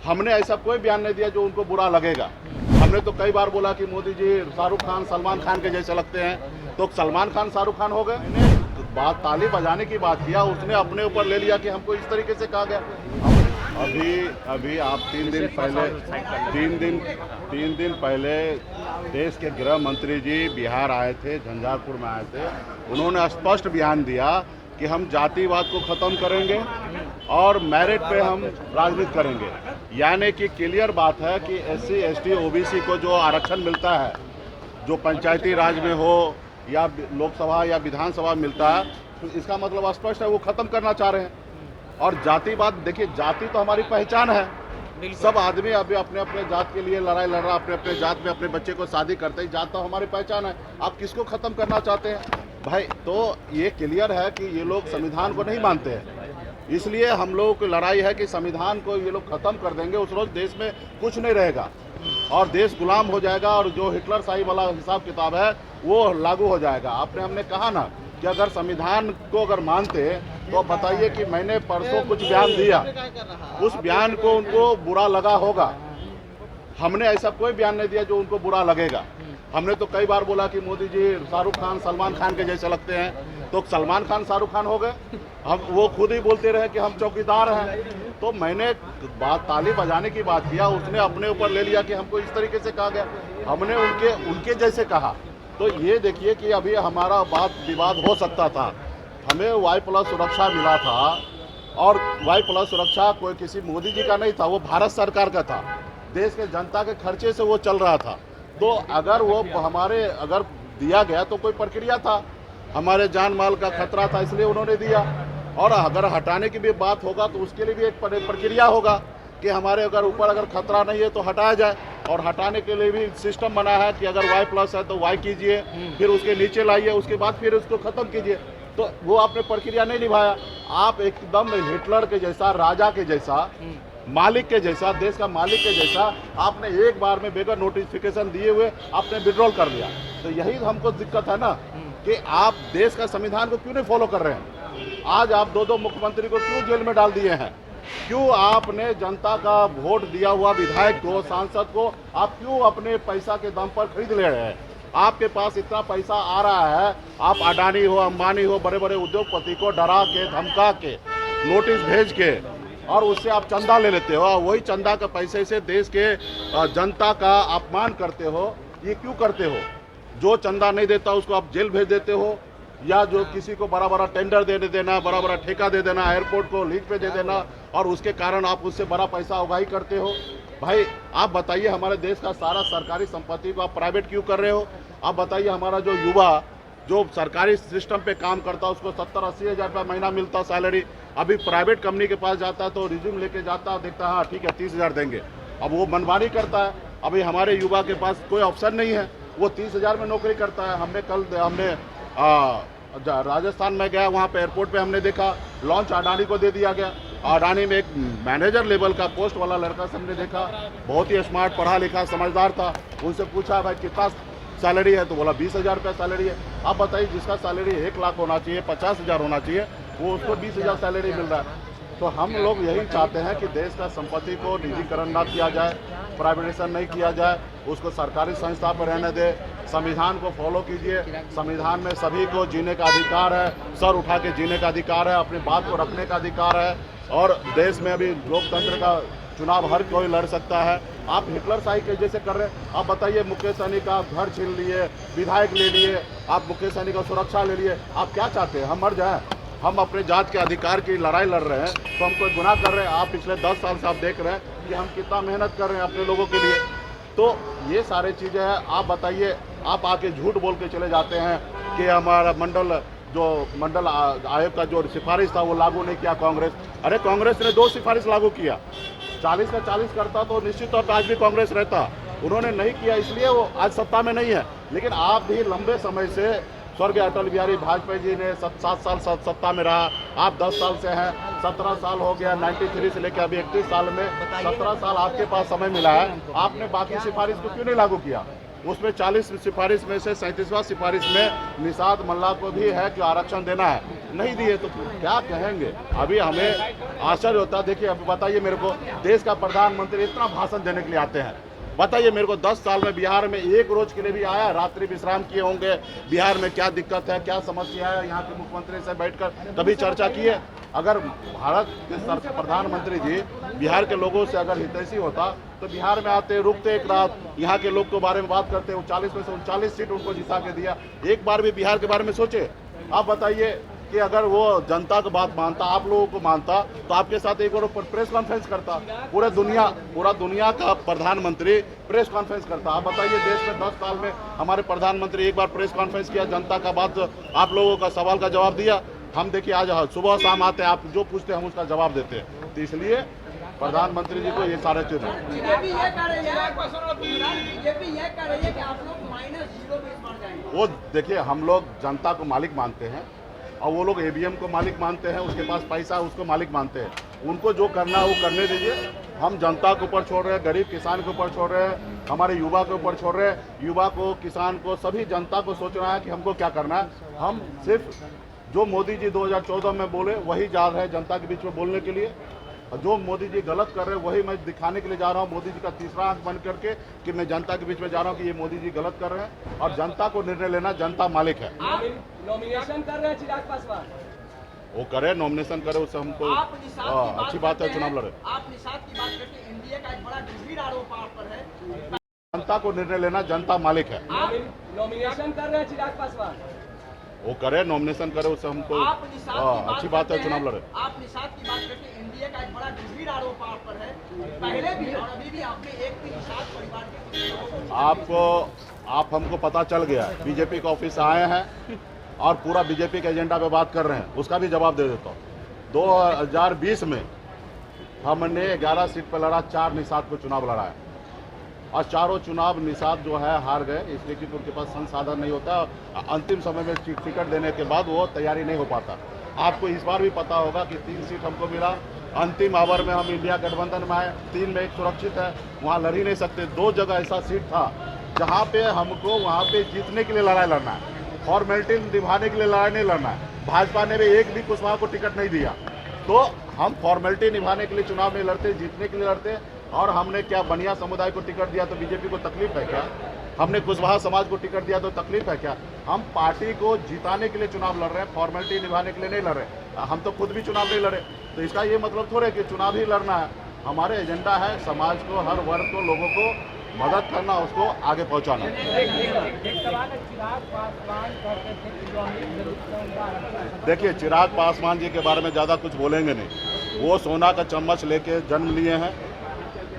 हमने ऐसा कोई बयान नहीं दिया जो उनको बुरा लगेगा। हमने तो कई बार बोला कि मोदी जी शाहरुख खान सलमान खान के जैसे लगते हैं, तो सलमान खान शाहरुख खान हो गए। मैंने बात ताली बजाने की बात किया, उसने अपने ऊपर ले लिया कि हमको इस तरीके से कहा गया। अभी आप 3 दिन पहले देश के गृह मंत्री जी बिहार आए थे, झंझारपुर में आए थे। उन्होंने स्पष्ट बयान दिया कि हम जातिवाद को ख़त्म करेंगे और मेरिट पे हम राजनीति करेंगे। यानी कि क्लियर बात है कि SC ST OBC को जो आरक्षण मिलता है, जो पंचायती राज में हो या लोकसभा या विधानसभा मिलता है, तो इसका मतलब स्पष्ट है वो ख़त्म करना चाह रहे हैं। और जातिवाद, देखिए जाति तो हमारी पहचान है, सब आदमी अभी अपने अपने जात के लिए लड़ाई लड़ रहा, अपने अपने जात में अपने बच्चे को शादी करते ही, जात तो हमारी पहचान है। आप किसको ख़त्म करना चाहते हैं भाई? तो ये क्लियर है कि ये लोग संविधान को नहीं मानते हैं, इसलिए हम लोगों की लड़ाई है कि संविधान को ये लोग ख़त्म कर देंगे, उस रोज़ देश में कुछ नहीं रहेगा और देश गुलाम हो जाएगा और जो हिटलर शाही वाला हिसाब किताब है वो लागू हो जाएगा। हमने कहा ना कि अगर संविधान को अगर मानते तो बताइए कि मैंने परसों कुछ बयान दिया, उस बयान को उनको बुरा लगा होगा। हमने ऐसा कोई बयान नहीं दिया जो उनको बुरा लगेगा। हमने तो कई बार बोला कि मोदी जी शाहरुख खान सलमान खान के जैसे लगते हैं, तो सलमान खान शाहरुख खान हो गए। हम वो खुद ही बोलते रहे कि हम चौकीदार हैं। तो मैंने बात ताली बजाने की बात किया, उसने अपने ऊपर ले लिया कि हमको इस तरीके से कहा गया, हमने उनके जैसे कहा। तो ये देखिए कि अभी हमारा बात विवाद हो सकता था। हमें Y+ सुरक्षा मिला था और Y+ सुरक्षा कोई किसी मोदी जी का नहीं था, वो भारत सरकार का था, देश के जनता के खर्चे से वो चल रहा था। तो अगर वो अगर दिया गया तो कोई प्रक्रिया था, हमारे जान माल का खतरा था, इसलिए उन्होंने दिया। और अगर हटाने की भी बात होगा तो उसके लिए भी एक प्रक्रिया होगा कि हमारे ऊपर अगर खतरा नहीं है तो हटाया जाए। और हटाने के लिए भी सिस्टम बना है कि अगर Y+ है तो Y कीजिए, फिर उसके नीचे लाइए, उसके बाद फिर उसको ख़त्म कीजिए। तो वो आपने प्रक्रिया नहीं निभाया। आप एकदम हिटलर के जैसा, राजा के जैसा, मालिक के जैसा, देश का मालिक के जैसा आपने एक बार में बगैर नोटिफिकेशन दिए हुए आपने विड्रॉल कर लिया। तो यही हमको दिक्कत है ना कि आप देश का संविधान को क्यों नहीं फॉलो कर रहे हैं। आज आप 2 मुख्यमंत्री को क्यों जेल में डाल दिए हैं? क्यों आपने जनता का वोट दिया हुआ विधायक को, सांसद को आप क्यों अपने पैसा के दम पर खरीद ले रहे हैं? आपके पास इतना पैसा आ रहा है, आप अडानी हो, अंबानी हो, बड़े बड़े उद्योगपति को डरा के, धमका के, नोटिस भेज के और उससे आप चंदा ले लेते हो। वही चंदा के पैसे से देश के जनता का अपमान करते हो। ये क्यों करते हो? जो चंदा नहीं देता उसको आप जेल भेज देते हो, या जो किसी को बड़ा बड़ा टेंडर दे देना, बड़ा बड़ा ठेका दे देना, एयरपोर्ट को लीज पे दे देना, और उसके कारण आप उससे बड़ा पैसा उगाही करते हो। भाई आप बताइए, हमारे देश का सारा सरकारी संपत्ति को आप प्राइवेट क्यों कर रहे हो? आप बताइए, हमारा जो युवा जो सरकारी सिस्टम पे काम करता है उसको 70-80 हज़ार रुपये महीना मिलता सैलरी, अभी प्राइवेट कंपनी के पास जाता है तो रिज्यूम लेके जाता है, देखता है हाँ ठीक है 30,000 देंगे, अब वो मनमानी करता है। अभी हमारे युवा के पास कोई ऑप्शन नहीं है, वो 30,000 में नौकरी करता है। हमने राजस्थान में गया, वहाँ पे एयरपोर्ट पे हमने देखा लॉन्च अडानी को दे दिया गया। अडानी में एक मैनेजर लेवल का पोस्ट वाला लड़का से हमने देखा, बहुत ही स्मार्ट, पढ़ा लिखा, समझदार था। उनसे पूछा भाई कितना सैलरी है, तो बोला 20,000 रुपये सैलरी है। आप बताइए, जिसका सैलरी 1 लाख होना चाहिए, 50,000 होना चाहिए, वो उसको 20,000 सैलरी मिल रहा है। तो हम लोग यही चाहते हैं कि देश का संपत्ति को निजीकरण ना किया जाए, प्राइवेटाइजेशन नहीं किया जाए, उसको सरकारी संस्था पर रहने दे। संविधान को फॉलो कीजिए। संविधान में सभी को जीने का अधिकार है, सर उठा के जीने का अधिकार है, अपनी बात को रखने का अधिकार है। और देश में अभी लोकतंत्र का चुनाव हर कोई लड़ सकता है। आप हिटलर शाही के जैसे कर रहे हैं। आप बताइए, मुकेश सहनी का घर छीन लिए, विधायक ले लिए, आप मुकेश सहनी का सुरक्षा ले लिए। आप क्या चाहते हैं, हम मर जाएं? हम अपने जात के अधिकार की लड़ाई लड़ रहे हैं तो हम कोई गुनाह कर रहे हैं? आप पिछले 10 साल से आप देख रहे हैं कि हम कितना मेहनत कर रहे हैं अपने लोगों के लिए। तो ये सारी चीज़ें हैं। आप बताइए, आप आके झूठ बोल के चले जाते हैं कि हमारा मंडल आयोग का जो सिफारिश था वो लागू नहीं किया कांग्रेस। अरे कांग्रेस ने 2 सिफारिश लागू किया, 40 का 40 करता तो निश्चित तौर पर आज भी कांग्रेस रहता। उन्होंने नहीं किया, इसलिए वो आज सत्ता में नहीं है। लेकिन आप भी लंबे समय से, स्वर्गीय अटल बिहारी वाजपेयी जी ने 7 साल सत्ता में रहा, आप 10 साल से हैं, 17 साल हो गया, 93 से लेकर अभी 31 साल में 17 साल आपके पास समय मिला है। आपने बाकी सिफारिश को क्यों नहीं लागू किया? उसमें 40 सिफारिश में से 37वां सिफारिश में निषाद मल्ला को भी है कि आरक्षण देना है, नहीं दिए तो क्या कहेंगे। अभी हमें आश्चर्य होता है। देखिए अब बताइए मेरे को, देश का प्रधानमंत्री इतना भाषण देने के लिए आते हैं, बताइए मेरे को 10 साल में बिहार में एक रोज के लिए भी आया, रात्रि विश्राम किए होंगे, बिहार में क्या दिक्कत है, क्या समस्या है, यहाँ के मुख्यमंत्री से बैठकर कभी चर्चा किए। अगर भारत के प्रधानमंत्री जी बिहार के लोगों से अगर हितैषी होता तो बिहार में आते, रुकते एक रात, यहाँ के लोग के बारे में बात करते। 40 में से 39 सीट उनको जिता के दिया। एक बार भी बिहार के बारे में सोचे। आप बताइए कि अगर वो जनता की बात मानता, आप लोगों को मानता, तो आपके साथ एक बार प्रेस कॉन्फ्रेंस करता। पूरा दुनिया का प्रधानमंत्री प्रेस कॉन्फ्रेंस करता। आप बताइए देश में 10 साल में हमारे प्रधानमंत्री एक बार प्रेस कॉन्फ्रेंस किया, जनता का बात, आप लोगों का सवाल का जवाब दिया। हम देखिए आज सुबह शाम आते हैं, आप जो पूछते हैं हम उसका जवाब देते हैं। तो इसलिए प्रधानमंत्री जी को ये सारे चीज वो देखिए, हम लोग जनता को मालिक मानते हैं और वो लोग ईवीएम को मालिक मानते हैं, उसके पास पैसा उसको मालिक मानते हैं। उनको जो करना है वो करने दीजिए। हम जनता के ऊपर छोड़ रहे हैं, गरीब किसान के ऊपर छोड़ रहे हैं, हमारे युवा के ऊपर छोड़ रहे हैं। युवा को, किसान को, सभी जनता को सोचना है कि हमको क्या करना है। हम सिर्फ जो मोदी जी 2014 में बोले वही जा रहे हैं जनता के बीच में बोलने के लिए, और जो मोदी जी गलत कर रहे हैं वही मैं दिखाने के लिए जा रहा हूँ। मोदी जी का तीसरा आंख बंद करके कि मैं जनता के बीच में जा रहा हूँ कि ये मोदी जी गलत कर रहे हैं, और जनता को निर्णय लेना, जनता मालिक है। आप नॉमिनेशन कर रहे हैं चिराग पासवान, वो करे, नॉमिनेशन करे, उससे हमको अच्छी बात है। चुनाव लड़े। आप निषाद की बात करके एनडीए का एक बड़ा गंभीर आरोप आप पर है। जनता को निर्णय लेना, जनता मालिक है। आप नॉमिनेशन कर रहे हैं चिराग पासवान, वो करे, नॉमिनेशन करे, उससे हमको अच्छी बात है। चुनाव लड़े। आप निषाद की बात करके एनडीए का एक बड़ा गंभीर आरोप आप पर है। पहले भी और अभी भी आपने एक भी निषाद परिवार के आप हमको पता चल गया, बीजेपी के ऑफिस आए हैं और पूरा बीजेपी के एजेंडा पे बात कर रहे हैं, उसका भी जवाब दे देता हूँ। 2020 में हमने 11 सीट पर लड़ा, 4 निषाद को चुनाव लड़ा है, और चारों चुनाव निषाद जो है हार गए, इसलिए क्योंकि उनके पास संसाधन नहीं होता। अंतिम समय में टिकट देने के बाद वो तैयारी नहीं हो पाता। आपको इस बार भी पता होगा कि 3 सीट हमको मिला। अंतिम आवर में हम इंडिया गठबंधन में आए, 3 में 1 सुरक्षित है, वहाँ लड़ ही नहीं सकते। 2 जगह ऐसा सीट था जहाँ पे हमको वहाँ पे जीतने के लिए लड़ाई लड़ना है, फॉर्मेलिटी निभाने के लिए लड़ाई नहीं लड़ना है। भाजपा ने भी एक भी कुशवाहा को टिकट नहीं दिया, तो हम फॉर्मेलिटी निभाने के लिए चुनाव नहीं लड़ते, जीतने के लिए लड़ते। और हमने क्या बनिया समुदाय को टिकट दिया तो बीजेपी को तकलीफ है क्या? हमने कुशवाहा समाज को टिकट दिया तो तकलीफ है क्या? हम पार्टी को जिताने के लिए चुनाव लड़ रहे हैं, फॉर्मेलिटी निभाने के लिए नहीं लड़ रहे। हम तो खुद भी चुनाव नहीं लड़े, तो इसका ये मतलब थोड़े कि चुनाव ही लड़ना है। हमारे एजेंडा है समाज को, हर वर्ग को, लोगों को मदद करना, उसको आगे पहुंचाना। देखिए, चिराग पासवान जी के बारे में ज़्यादा कुछ बोलेंगे नहीं। वो सोना का चम्मच लेके जन्म लिए हैं,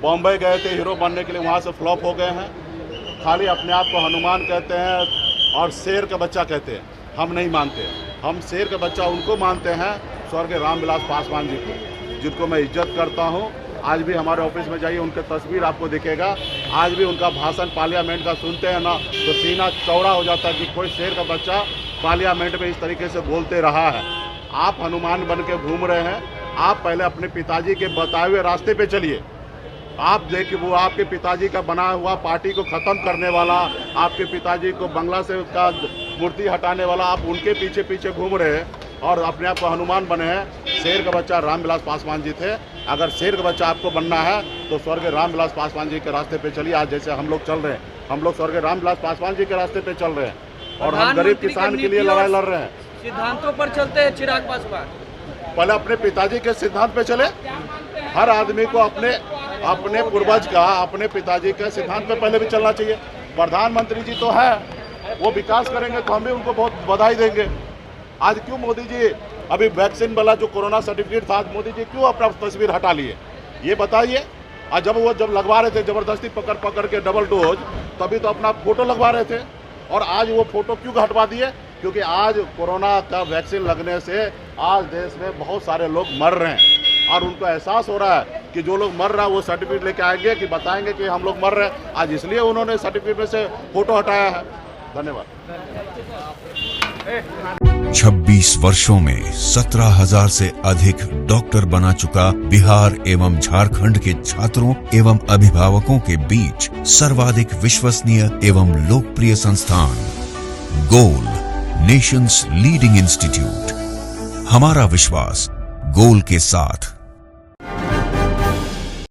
बॉम्बे गए थे हीरो बनने के लिए, वहाँ से फ्लॉप हो गए हैं। खाली अपने आप को हनुमान कहते हैं और शेर का बच्चा कहते हैं। हम नहीं मानते, हम शेर का बच्चा उनको मानते हैं, स्वर्गीय रामविलास पासवान जी को, जिनको मैं इज्जत करता हूँ। आज भी हमारे ऑफिस में जाइए, उनके तस्वीर आपको दिखेगा। आज भी उनका भाषण पार्लियामेंट का सुनते हैं ना तो सीना चौड़ा हो जाता है कि कोई शेर का बच्चा पार्लियामेंट में इस तरीके से बोलते रहा है। आप हनुमान बन के घूम रहे हैं। आप पहले अपने पिताजी के बताए हुए रास्ते पे चलिए। आप देखिए, वो आपके पिताजी का बना हुआ पार्टी को ख़त्म करने वाला, आपके पिताजी को बंगला से का मूर्ति हटाने वाला, आप उनके पीछे पीछे घूम रहे हैं और अपने आप को हनुमान बने हैं। शेर का बच्चा रामविलास पासवान जी थे। अगर शेर का बच्चा आपको बनना है तो स्वर्गीय रामविलास पासवान जी के रास्ते पे चलिए। आज जैसे हम लोग चल रहे हैं, हम लोग स्वर्गीय रामविलास पासवान जी के रास्ते पे चल रहे हैं और हम गरीब किसान के लिए लड़ाई लड़ रहे हैं। सिद्धांतों पर चलते हैं चिराग पासवान। पहले अपने पिताजी के सिद्धांत पे चले। हर आदमी को अपने पूर्वज का, अपने पिताजी के सिद्धांत पे पहले भी चलना चाहिए। प्रधानमंत्री जी तो है, वो विकास करेंगे तो हम भी उनको बहुत बधाई देंगे। आज क्यों मोदी जी अभी वैक्सीन वाला जो कोरोना सर्टिफिकेट था, आज मोदी जी क्यों अपना तस्वीर हटा लिए, ये बताइए। और जब लगवा रहे थे जबरदस्ती पकड़ के डबल डोज, तभी तो अपना फोटो लगवा रहे थे। और आज वो फोटो क्यों हटवा दिए? क्योंकि आज कोरोना का वैक्सीन लगने से आज देश में बहुत सारे लोग मर रहे हैं और उनको एहसास हो रहा है कि जो लोग मर रहा है वो सर्टिफिकेट लेके आएंगे कि बताएंगे कि हम लोग मर रहे हैं। आज इसलिए उन्होंने सर्टिफिकेट में से फोटो हटाया है। धन्यवाद। 26 वर्षों में 17,000 से अधिक डॉक्टर बना चुका बिहार एवं झारखंड के छात्रों एवं अभिभावकों के बीच सर्वाधिक विश्वसनीय एवं लोकप्रिय संस्थान गोल, नेशंस लीडिंग इंस्टीट्यूट। हमारा विश्वास गोल के साथ।